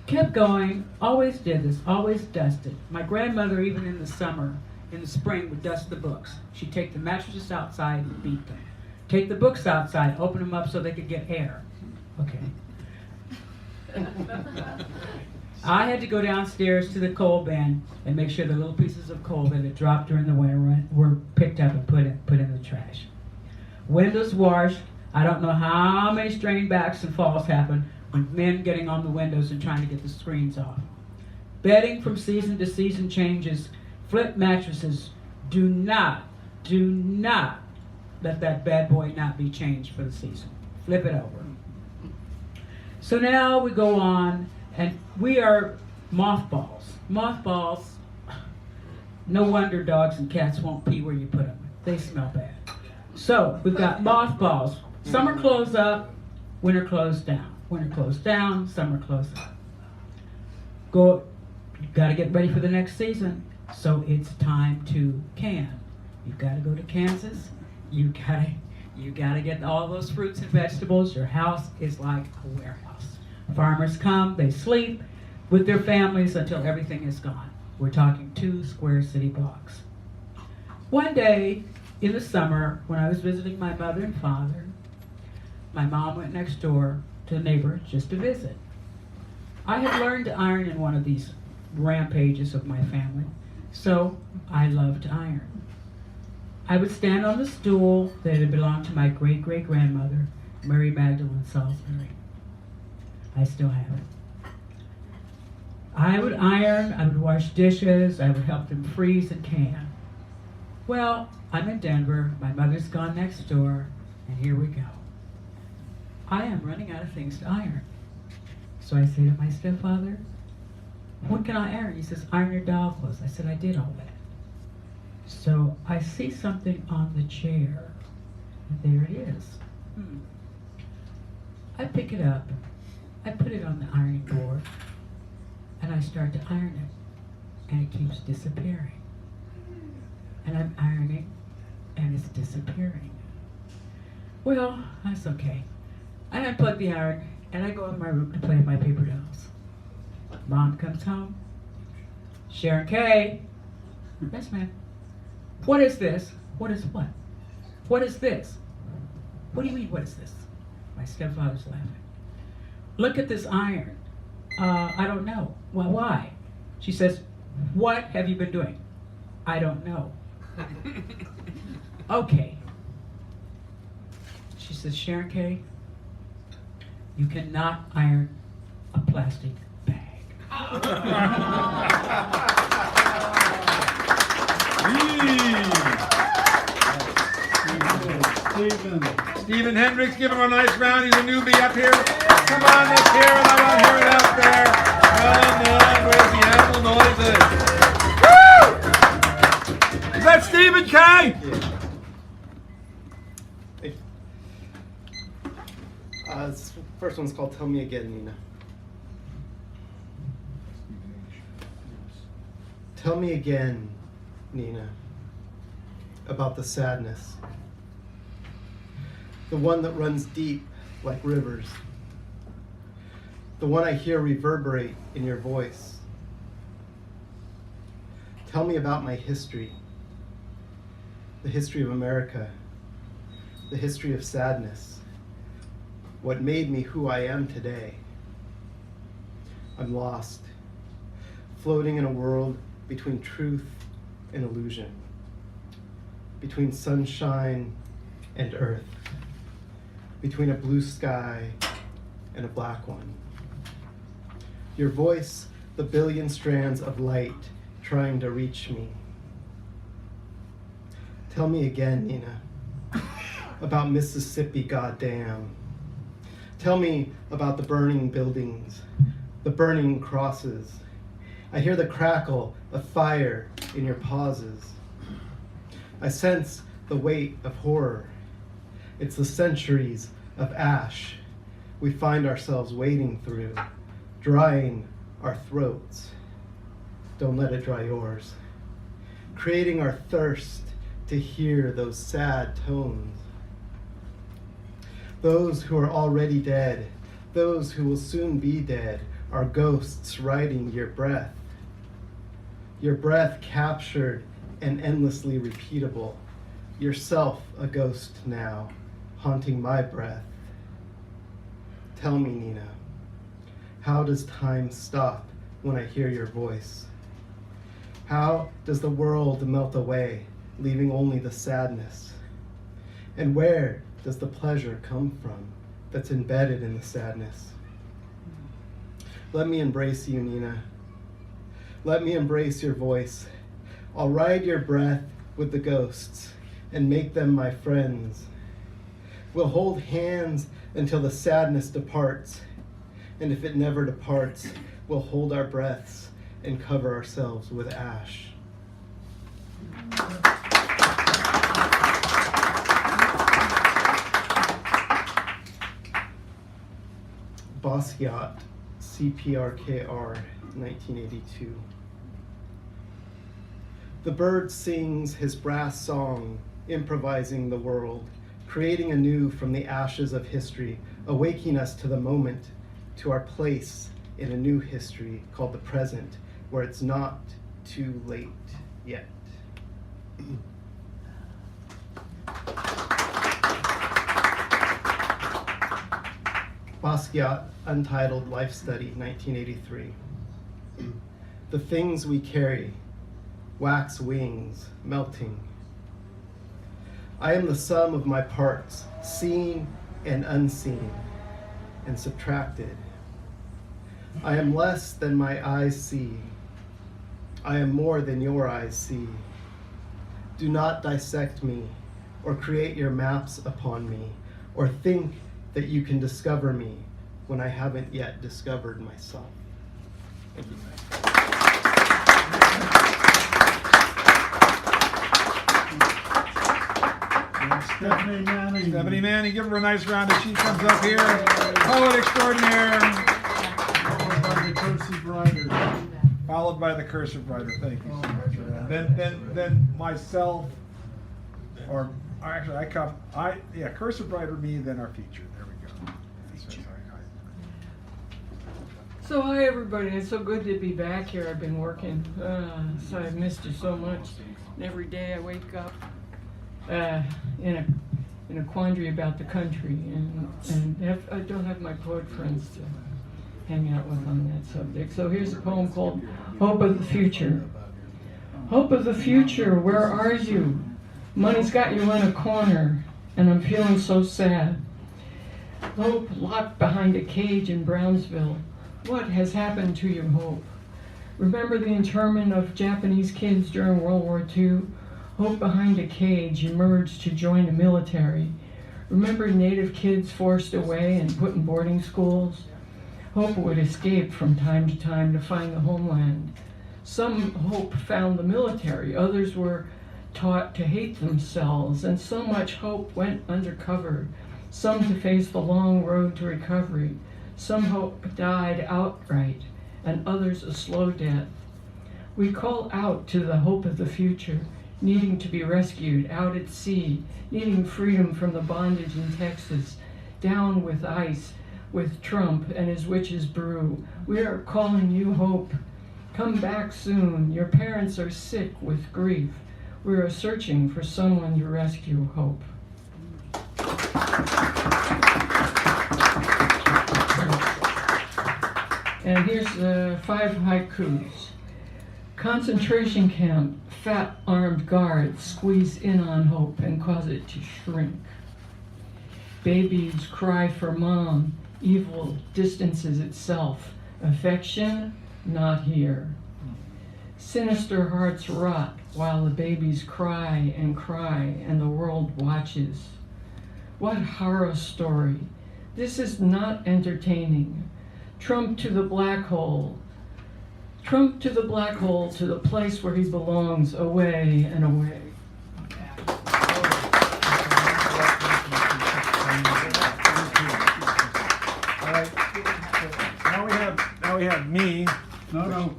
Kept going, always did this, always dusted. My grandmother, even in the summer, in the spring, would dust the books. She'd take the mattresses outside and beat them. Take the books outside, open them up so they could get air. Okay. I had to go downstairs to the coal bin and make sure the little pieces of coal that had dropped during the winter were picked up and put in the trash. Windows washed. I don't know how many strained backs and falls happened when men getting on the windows and trying to get the screens off. Bedding from season to season changes. Flip mattresses. Do not let that bad boy not be changed for the season. Flip it over. So now we go on, and we are mothballs. Mothballs, no wonder dogs and cats won't pee where you put them. They smell bad. So we've got mothballs. Summer clothes up, winter clothes down. Winter clothes down, summer clothes up. You gotta get ready for the next season. So it's time to can. You've got to go to Kansas. You gotta get all those fruits and vegetables. Your house is like a warehouse. Farmers come, they sleep with their families until everything is gone. We're talking 2 square city blocks. One day in the summer, when I was visiting my mother and father, my mom went next door to the neighbor just to visit. I had learned to iron in one of these rampages of my family, so I loved to iron. I would stand on the stool that had belonged to my great-great-grandmother, Mary Magdalene Salisbury. I still have it. I would iron, I would wash dishes, I would help them freeze and can. Well, I'm in Denver, my mother's gone next door, and here we go. I am running out of things to iron. So I say to my stepfather, what can I iron? He says, iron your doll clothes. I said, I did all that. So I see something on the chair, and there it is. I pick it up, I put it on the ironing board, and I start to iron it, and it keeps disappearing. And I'm ironing, and it's disappearing. Well, that's okay. I unplug the iron, and I go in my room to play with my paper dolls. Mom comes home. Sharon K. Yes, ma'am. What is this? What is what? What is this? What do you mean, what is this? My stepfather's laughing. Look at this iron. I don't know. Well, why? She says, what have you been doing? I don't know. Okay. She says, Sharon K., you cannot iron a plastic bag. Stephen Hendricks, give him a nice round. He's a newbie up here. Come on, let's hear it. I want to hear it out there. Come on, where's the animal noises? Woo! Is that Stephen K? This first one's called Tell Me Again, Nina. Tell me again, Nina, about the sadness. The one that runs deep like rivers. The one I hear reverberate in your voice. Tell me about my history. The history of America. The history of sadness. What made me who I am today. I'm lost, floating in a world between truth and illusion, between sunshine and earth, between a blue sky and a black one. Your voice, the billion strands of light trying to reach me. Tell me again, Nina, about Mississippi, goddamn. Tell me about the burning buildings, the burning crosses. I hear the crackle of fire in your pauses. I sense the weight of horror. It's the centuries of ash we find ourselves wading through, drying our throats. Don't let it dry yours. Creating our thirst to hear those sad tones. Those who are already dead, those who will soon be dead, are ghosts riding your breath. Your breath captured and endlessly repeatable. Yourself a ghost now, haunting my breath. Tell me, Nina, how does time stop when I hear your voice? How does the world melt away, leaving only the sadness? And where does the pleasure come from that's embedded in the sadness? Let me embrace you, Nina. Let me embrace your voice. I'll ride your breath with the ghosts and make them my friends. We'll hold hands until the sadness departs. And if it never departs, we'll hold our breaths and cover ourselves with ash. Basquiat, CPRKR, 1982. The bird sings his brass song, improvising the world, creating anew from the ashes of history, awaking us to the moment, to our place in a new history called the present, where it's not too late yet. Basquiat, Untitled Life Study, 1983. The things we carry, wax wings, melting. I am the sum of my parts, seen and unseen, and subtracted. I am less than my eyes see. I am more than your eyes see. Do not dissect me, or create your maps upon me, or think that you can discover me when I haven't yet discovered myself. Thank you. Stephanie Manning. Stephanie Manning, give her a nice round as she comes up here. Poet extraordinaire. Followed by the cursive writer. Followed by the cursive writer. Thank you so much. Then myself, or actually cursive writer me, then our feature. There we go. So hi everybody, it's so good to be back here. I've been working, so I've missed you so much. And every day I wake up in a quandary about the country, and I don't have my poet friends to hang out with on that subject. So here's a poem called Hope of the Future. Hope of the future, where are you? Money's got you in a corner, and I'm feeling so sad. Hope locked behind a cage in Brownsville. What has happened to your hope? Remember the internment of Japanese kids during World War II? Hope behind a cage emerged to join the military. Remember Native kids forced away and put in boarding schools? Hope would escape from time to time to find the homeland. Some hope found the military, others were taught to hate themselves, and so much hope went undercover, some to face the long road to recovery. Some hope died outright, and others a slow death. We call out to the hope of the future, needing to be rescued out at sea, needing freedom from the bondage in Texas, down with ice, with Trump and his witches brew. We are calling you hope. Come back soon. Your parents are sick with grief. We are searching for someone to rescue hope. And here's 5 haikus. Concentration camp, fat armed guards squeeze in on hope and cause it to shrink. Babies cry for mom, evil distances itself. Affection, not here. Sinister hearts rot while the babies cry, and the world watches. What horror story. This is not entertaining. Trump to the black hole. Trump to the black hole, to the place where he belongs, away and away. All right. Now we have me. No.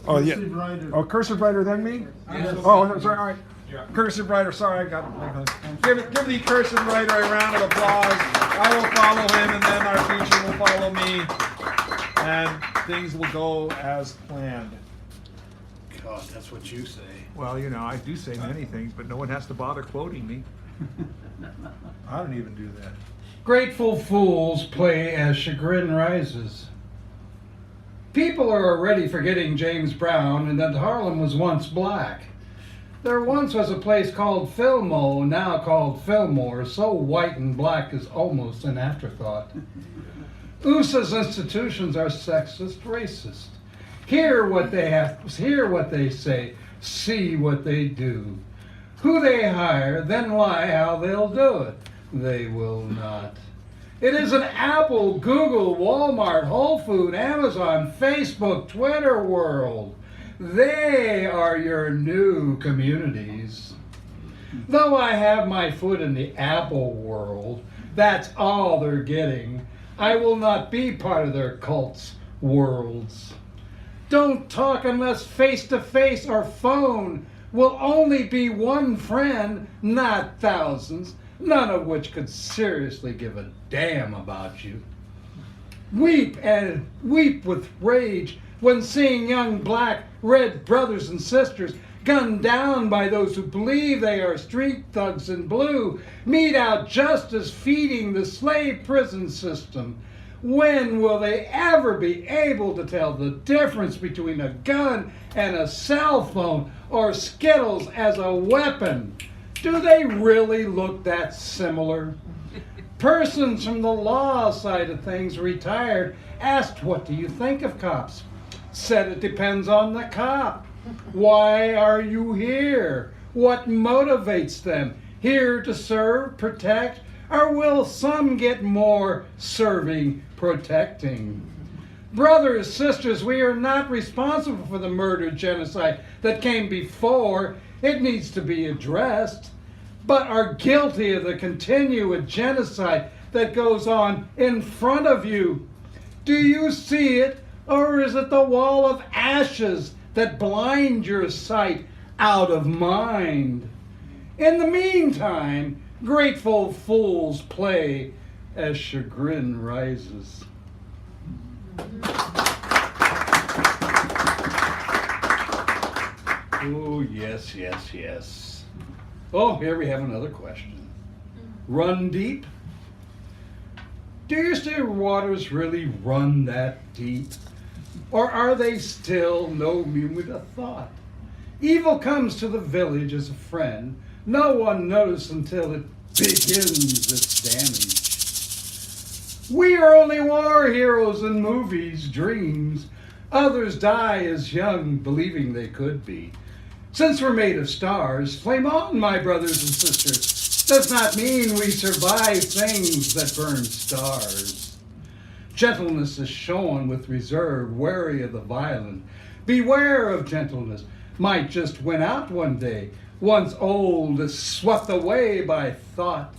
Oh yeah. Cursive writer. Oh, cursive writer, then me? Yes. Oh, sorry. All right. Cursive writer. Sorry, I got it. Give the cursive writer a round of applause. I will follow him, and then our feature will follow me, and things will go as planned. God, that's what you say. Well, you know, I do say many things, but no one has to bother quoting me. I don't even do that. Grateful fools play as chagrin rises. People are already forgetting James Brown and that Harlem was once black. There once was a place called Fillmore, now called Fillmore, so white and black is almost an afterthought. USA's institutions are sexist, racist. Hear what they say, see what they do. Who they hire, then lie how they'll do it. They will not. It is an Apple, Google, Walmart, Whole Foods, Amazon, Facebook, Twitter world. They are your new communities. Though I have my foot in the Apple world, that's all they're getting. I will not be part of their cults' worlds. Don't talk unless face to face or phone. Will only be one friend, not thousands, none of which could seriously give a damn about you. Weep and weep with rage when seeing young black, red brothers and sisters gunned down by those who believe they are street thugs in blue, mete out justice feeding the slave prison system. When will they ever be able to tell the difference between a gun and a cell phone or Skittles as a weapon? Do they really look that similar? Persons from the law side of things retired asked, "What do you think of cops?" Said it depends on the cop. Why are you here? What motivates them? Here to serve, protect, or will some get more serving, protecting? Brothers, sisters, we are not responsible for the murder, genocide that came before. It needs to be addressed, but are guilty of the continued genocide that goes on in front of you. Do you see it, or is it the wall of ashes that blind your sight out of mind? In the meantime, grateful fools play as chagrin rises. Oh, yes, yes, yes. Oh, here we have another question. Run deep? Do your still waters really run that deep? Or are they still no mean with a thought? Evil comes to the village as a friend. No one knows until it begins its damage. We are only war heroes in movies, dreams. Others die as young, believing they could be. Since we're made of stars, flame on, my brothers and sisters. Does not mean we survive things that burn stars. Gentleness is shown with reserve, wary of the violent. Beware of gentleness. Might just win out one day. Once old is swept away by thought.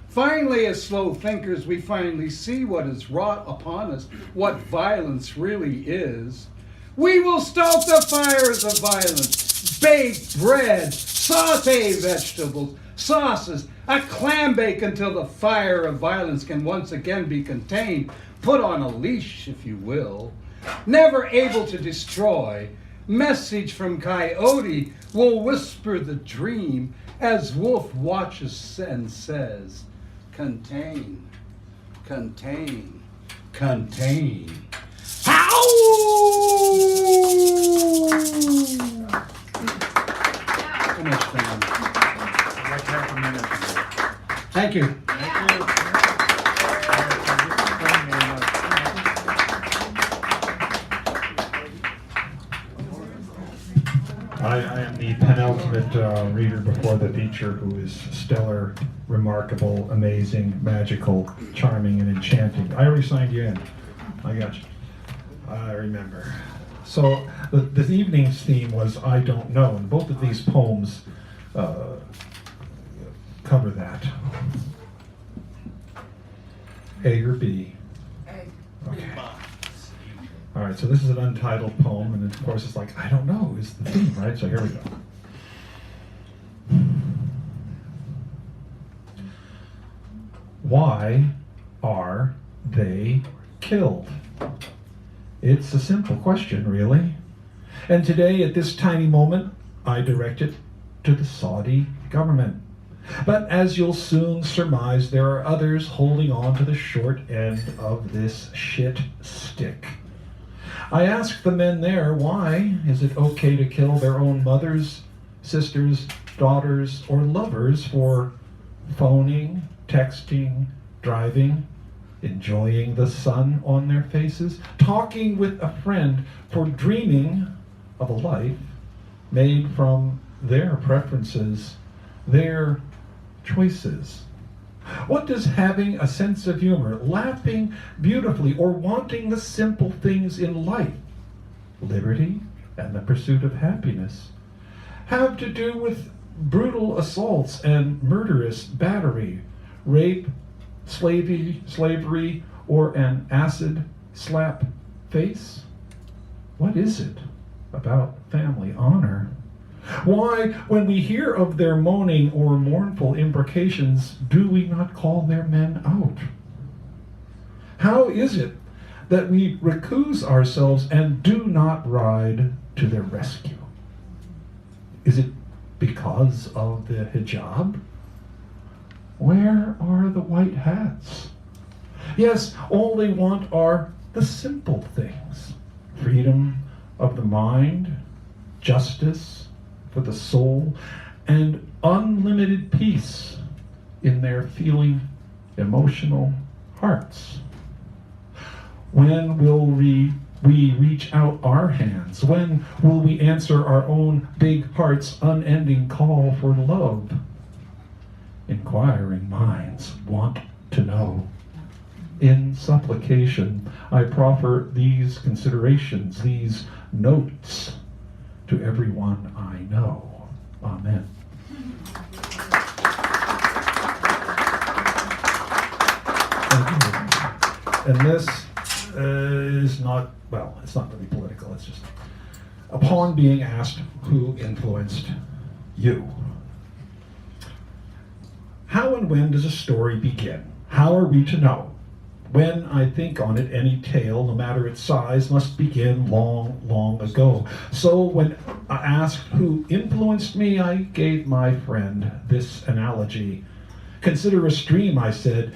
Finally, as slow thinkers, we finally see what is wrought upon us, what violence really is. We will stoke the fires of violence, bake bread, saute vegetables, sauces, a clam bake until the fire of violence can once again be contained, put on a leash, if you will. Never able to destroy, message from coyote will whisper the dream as wolf watches and says, contain, contain, contain. How? So much fun. Like half a minute. Thank you. Thank you. I am the penultimate reader before the teacher, who is stellar, remarkable, amazing, magical, charming, and enchanting. I already signed you in. I got you. I remember. So the evening's theme was I don't know, and both of these poems cover that. A or B? A. Okay. All right, so this is an untitled poem, and of course it's like, I don't know, is the theme, right? So here we go. Why are they killed? It's a simple question, really. And today, at this tiny moment, I direct it to the Saudi government. But as you'll soon surmise, there are others holding on to the short end of this shit stick. I asked the men there, why is it okay to kill their own mothers, sisters, daughters, or lovers for phoning, texting, driving, enjoying the sun on their faces, talking with a friend, for dreaming of a life made from their preferences, their choices? What does having a sense of humor, laughing beautifully, or wanting the simple things in life, liberty and the pursuit of happiness, have to do with brutal assaults and murderous battery, rape, slavery, or an acid slap face? What is it about family honor? Why, when we hear of their moaning or mournful imprecations, do we not call their men out? How is it that we recuse ourselves and do not ride to their rescue? Is it because of the hijab? Where are the white hats? Yes, all they want are the simple things. Freedom of the mind, justice for the soul, and unlimited peace in their feeling, emotional hearts. When will we reach out our hands? When will we answer our own big heart's unending call for love? Inquiring minds want to know. In supplication, I proffer these considerations, these notes to everyone I know. Amen. Thank you. And this is not, well, it's not really political, it's just, upon being asked who influenced you. How and when does a story begin? How are we to know? When I think on it, any tale, no matter its size, must begin long, long ago. So when I asked who influenced me, I gave my friend this analogy. Consider a stream, I said,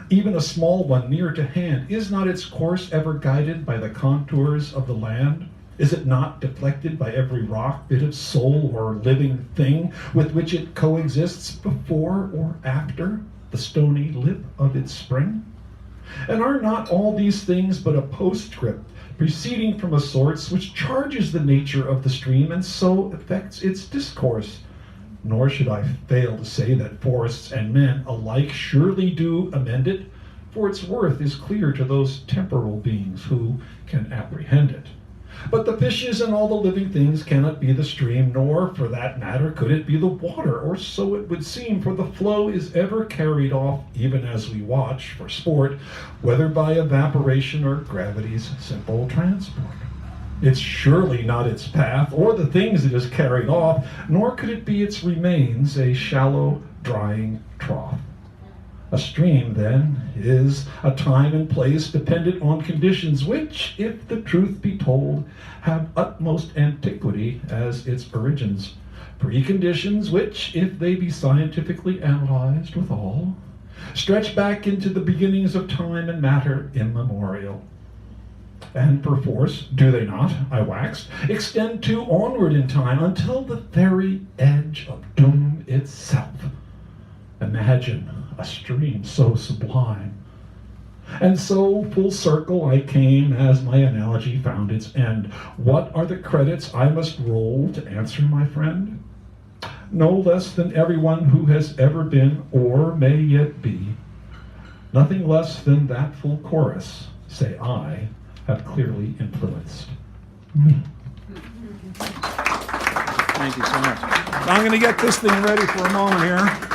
even a small one near to hand. Is not its course ever guided by the contours of the land? Is it not deflected by every rock, bit of soul, or living thing with which it coexists before or after the stony lip of its spring? And are not all these things but a postscript, proceeding from a source which charges the nature of the stream and so affects its discourse? Nor should I fail to say that forests and men alike surely do amend it, for its worth is clear to those temporal beings who can apprehend it. But the fishes and all the living things cannot be the stream, nor, for that matter, could it be the water, or so it would seem, for the flow is ever carried off, even as we watch, for sport, whether by evaporation or gravity's simple transport. It's surely not its path, or the things it is carried off, nor could it be its remains, a shallow, drying trough. A stream, then, is a time and place dependent on conditions which, if the truth be told, have utmost antiquity as its origins. Preconditions which, if they be scientifically analyzed withal, stretch back into the beginnings of time and matter immemorial. And perforce, do they not, I waxed, extend to onward in time until the very edge of doom itself. Imagine a stream so sublime. And so, full circle I came as my analogy found its end. What are the credits I must roll to answer my friend? No less than everyone who has ever been or may yet be. Nothing less than that full chorus, say I, have clearly influenced me. Thank you so much. I'm going to get this thing ready for a moment here.